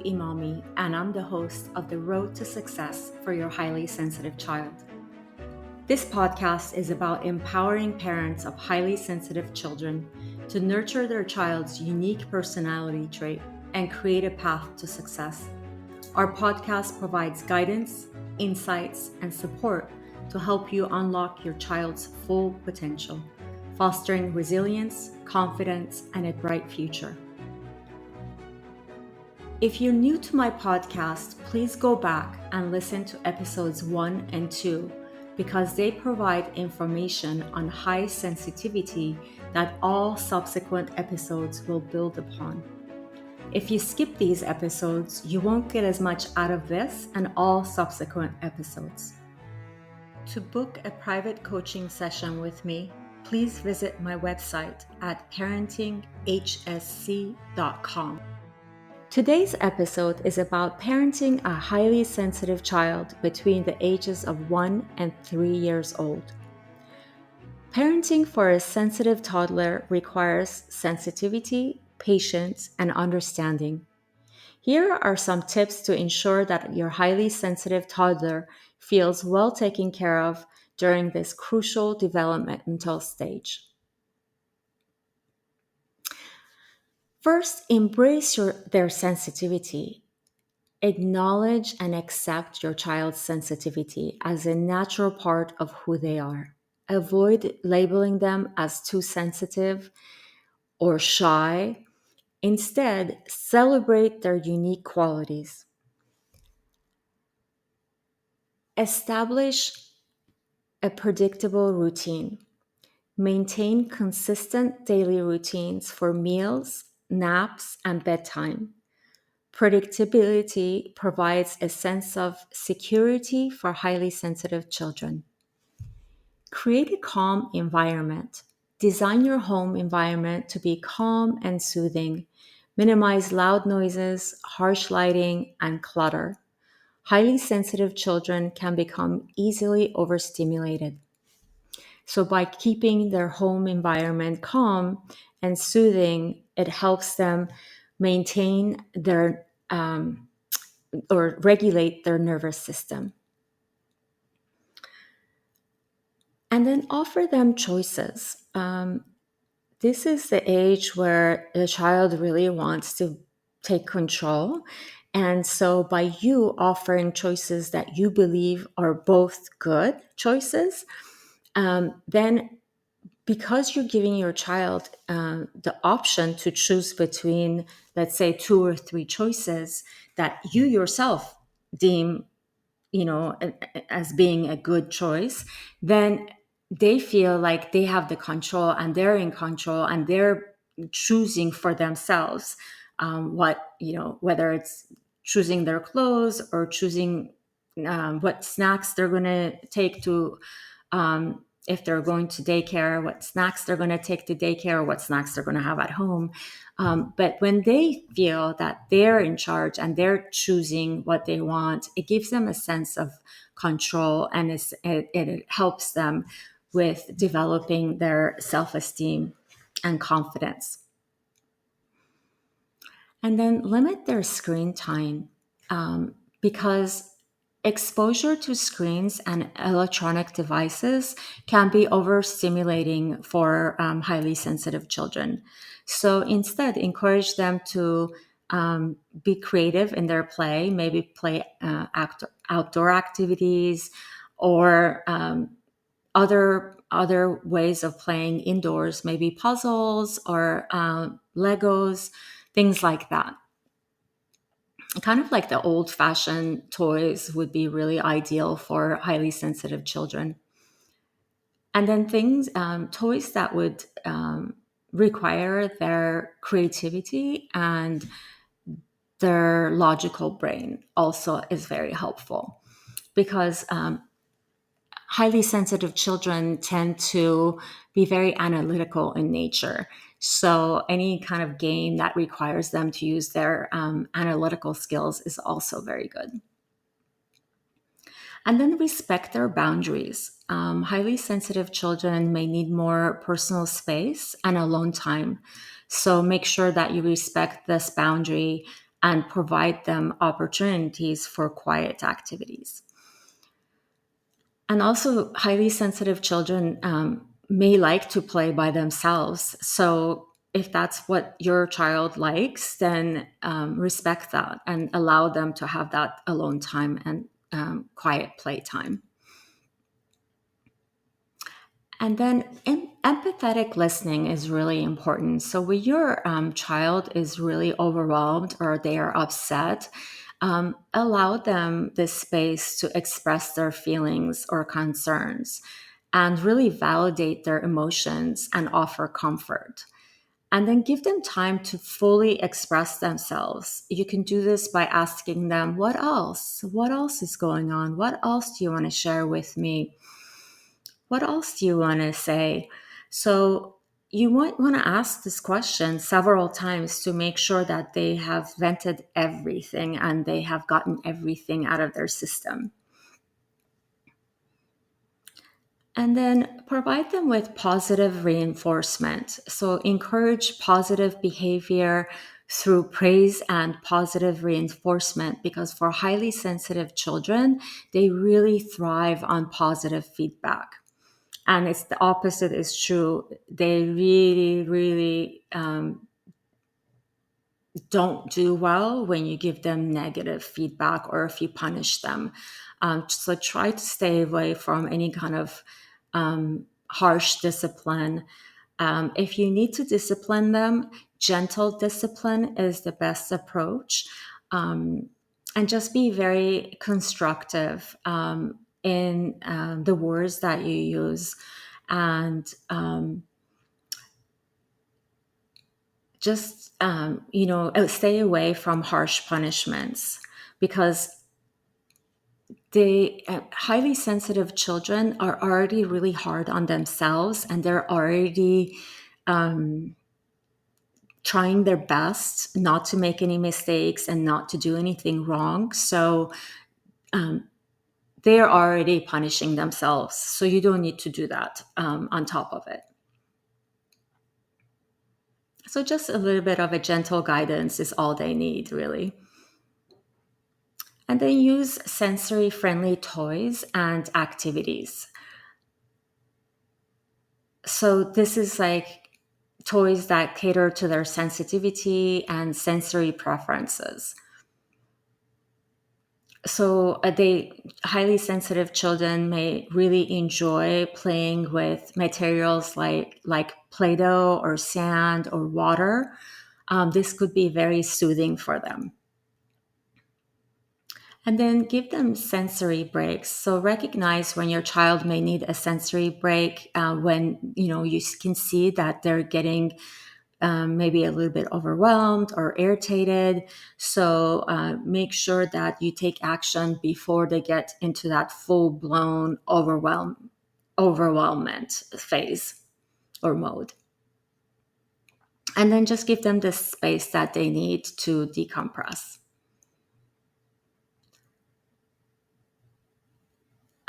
Imami, and I'm the host of The Road to Success for Your Highly Sensitive Child. This podcast is about empowering parents of highly sensitive children to nurture their child's unique personality trait and create a path to success. Our podcast provides guidance, insights, and support to help you unlock your child's full potential, fostering resilience, confidence, and a bright future. If you're new to my podcast, please go back and listen to episodes 1 and 2 because they provide information on high sensitivity that all subsequent episodes will build upon. If you skip these episodes, you won't get as much out of this and all subsequent episodes. To book a private coaching session with me, please visit my website at parentinghsc.com. Today's episode is about parenting a highly sensitive child between the ages of 1 and 3 years old. Parenting for a sensitive toddler requires sensitivity, patience, and understanding. Here are some tips to ensure that your highly sensitive toddler feels well taken care of during this crucial developmental stage. First, embrace their sensitivity. Acknowledge and accept your child's sensitivity as a natural part of who they are. Avoid labeling them as too sensitive or shy. Instead, celebrate their unique qualities. Establish a predictable routine. Maintain consistent daily routines for meals, naps, and bedtime. Predictability provides a sense of security for highly sensitive children. Create a calm environment. Design your home environment to be calm and soothing. Minimize loud noises, harsh lighting, and clutter. Highly sensitive children can become easily overstimulated. So by keeping their home environment calm and soothing, it helps them maintain their or regulate their nervous system. And then offer them choices. This is the age where the child really wants to take control. And so by you offering choices that you believe are both good choices, then because you're giving your child the option to choose between, let's say, 2 or 3 choices that you yourself deem, as being a good choice, then they feel like they have the control and they're in control and they're choosing for themselves whether it's choosing their clothes or choosing what snacks they're going to take to if they're going to daycare, what snacks they're going to take to daycare, or what snacks they're going to have at home. But when they feel that they're in charge and they're choosing what they want, it gives them a sense of control and it helps them with developing their self-esteem and confidence. And then limit their screen time because exposure to screens and electronic devices can be overstimulating for highly sensitive children. So instead, encourage them to be creative in their play, maybe play outdoor activities or other ways of playing indoors, maybe puzzles or Legos, things like that. Kind of like the old-fashioned toys would be really ideal for highly sensitive children. And then toys that would require their creativity and their logical brain also is very helpful because highly sensitive children tend to be very analytical in nature. So any kind of game that requires them to use their analytical skills is also very good. And then respect their boundaries. Highly sensitive children may need more personal space and alone time. So make sure that you respect this boundary and provide them opportunities for quiet activities. And also, highly sensitive children may like to play by themselves. So, if that's what your child likes, then respect that and allow them to have that alone time and quiet play time. And then empathetic listening is really important. So when your child is really overwhelmed or they are upset, allow them this space to express their feelings or concerns and really validate their emotions and offer comfort. And then give them time to fully express themselves. You can do this by asking them, what else? What else is going on? What else do you want to share with me? What else do you want to say? So you might want to ask this question several times to make sure that they have vented everything and they have gotten everything out of their system. And then provide them with positive reinforcement. So encourage positive behavior through praise and positive reinforcement, because for highly sensitive children, they really thrive on positive feedback. And it's the opposite is true. They really don't do well when you give them negative feedback or if you punish them. So try to stay away from any kind of harsh discipline. If you need to discipline them, gentle discipline is the best approach. And just be very constructive in the words that you use. And just stay away from harsh punishments, because they highly sensitive children are already really hard on themselves, and they're already trying their best not to make any mistakes and not to do anything wrong. So they're already punishing themselves, so you don't need to do that on top of it. So just a little bit of a gentle guidance is all they need, really. And then use sensory friendly toys and activities. So this is like toys that cater to their sensitivity and sensory preferences. So they highly sensitive children may really enjoy playing with materials like Play-Doh or sand or water. This could be very soothing for them. And then give them sensory breaks. So recognize when your child may need a sensory break, when you can see that they're getting maybe a little bit overwhelmed or irritated. So make sure that you take action before they get into that full-blown overwhelmment phase or mode. And then just give them the space that they need to decompress.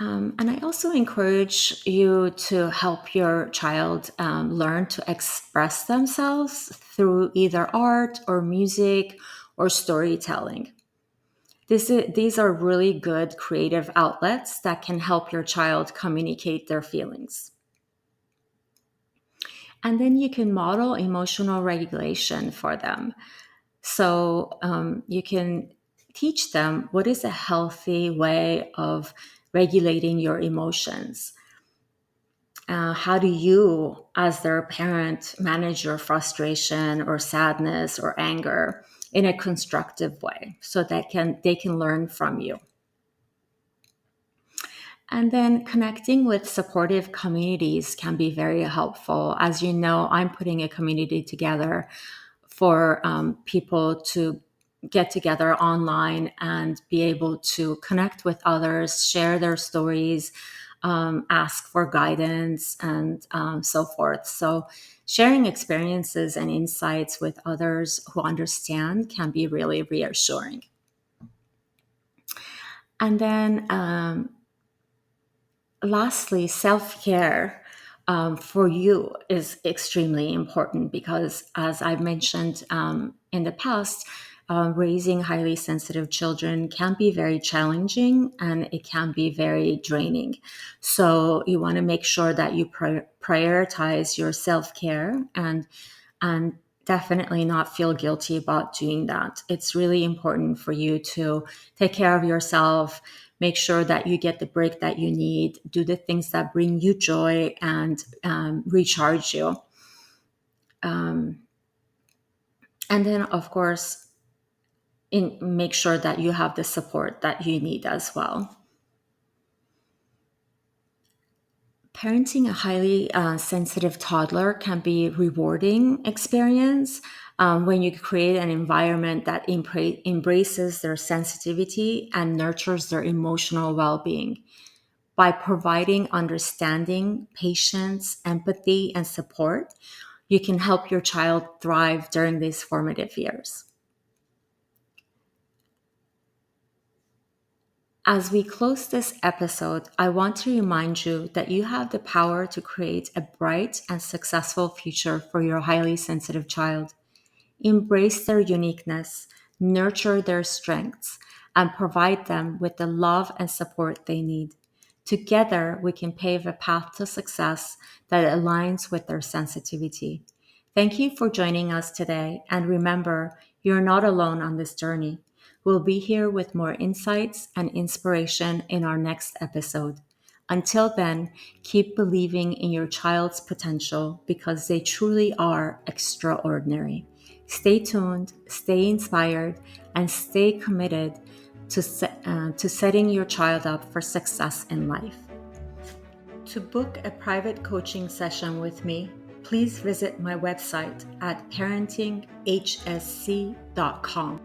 And I also encourage you to help your child learn to express themselves through either art or music or storytelling. These are really good creative outlets that can help your child communicate their feelings. And then you can model emotional regulation for them. So you can teach them what is a healthy way of regulating your emotions. How do you, as their parent, manage your frustration or sadness or anger in a constructive way so that they can learn from you? And then connecting with supportive communities can be very helpful. As you know, I'm putting a community together for people to get together online and be able to connect with others, share their stories, ask for guidance, and so forth. So sharing experiences and insights with others who understand can be really reassuring. And then lastly, self-care for you is extremely important because, as I've mentioned in the past, raising highly sensitive children can be very challenging and it can be very draining. So you want to make sure that you prioritize your self-care and definitely not feel guilty about doing that. It's really important for you to take care of yourself, make sure that you get the break that you need, do the things that bring you joy and recharge you. And then, of course, make sure that you have the support that you need as well. Parenting a highly sensitive toddler can be a rewarding experience when you create an environment that embraces their sensitivity and nurtures their emotional well-being. By providing understanding, patience, empathy, and support, you can help your child thrive during these formative years. As we close this episode, I want to remind you that you have the power to create a bright and successful future for your highly sensitive child. Embrace their uniqueness, nurture their strengths, and provide them with the love and support they need. Together, we can pave a path to success that aligns with their sensitivity. Thank you for joining us today, and remember, you're not alone on this journey. We'll be here with more insights and inspiration in our next episode. Until then, keep believing in your child's potential because they truly are extraordinary. Stay tuned, stay inspired, and stay committed to setting your child up for success in life. To book a private coaching session with me, please visit my website at parentinghsc.com.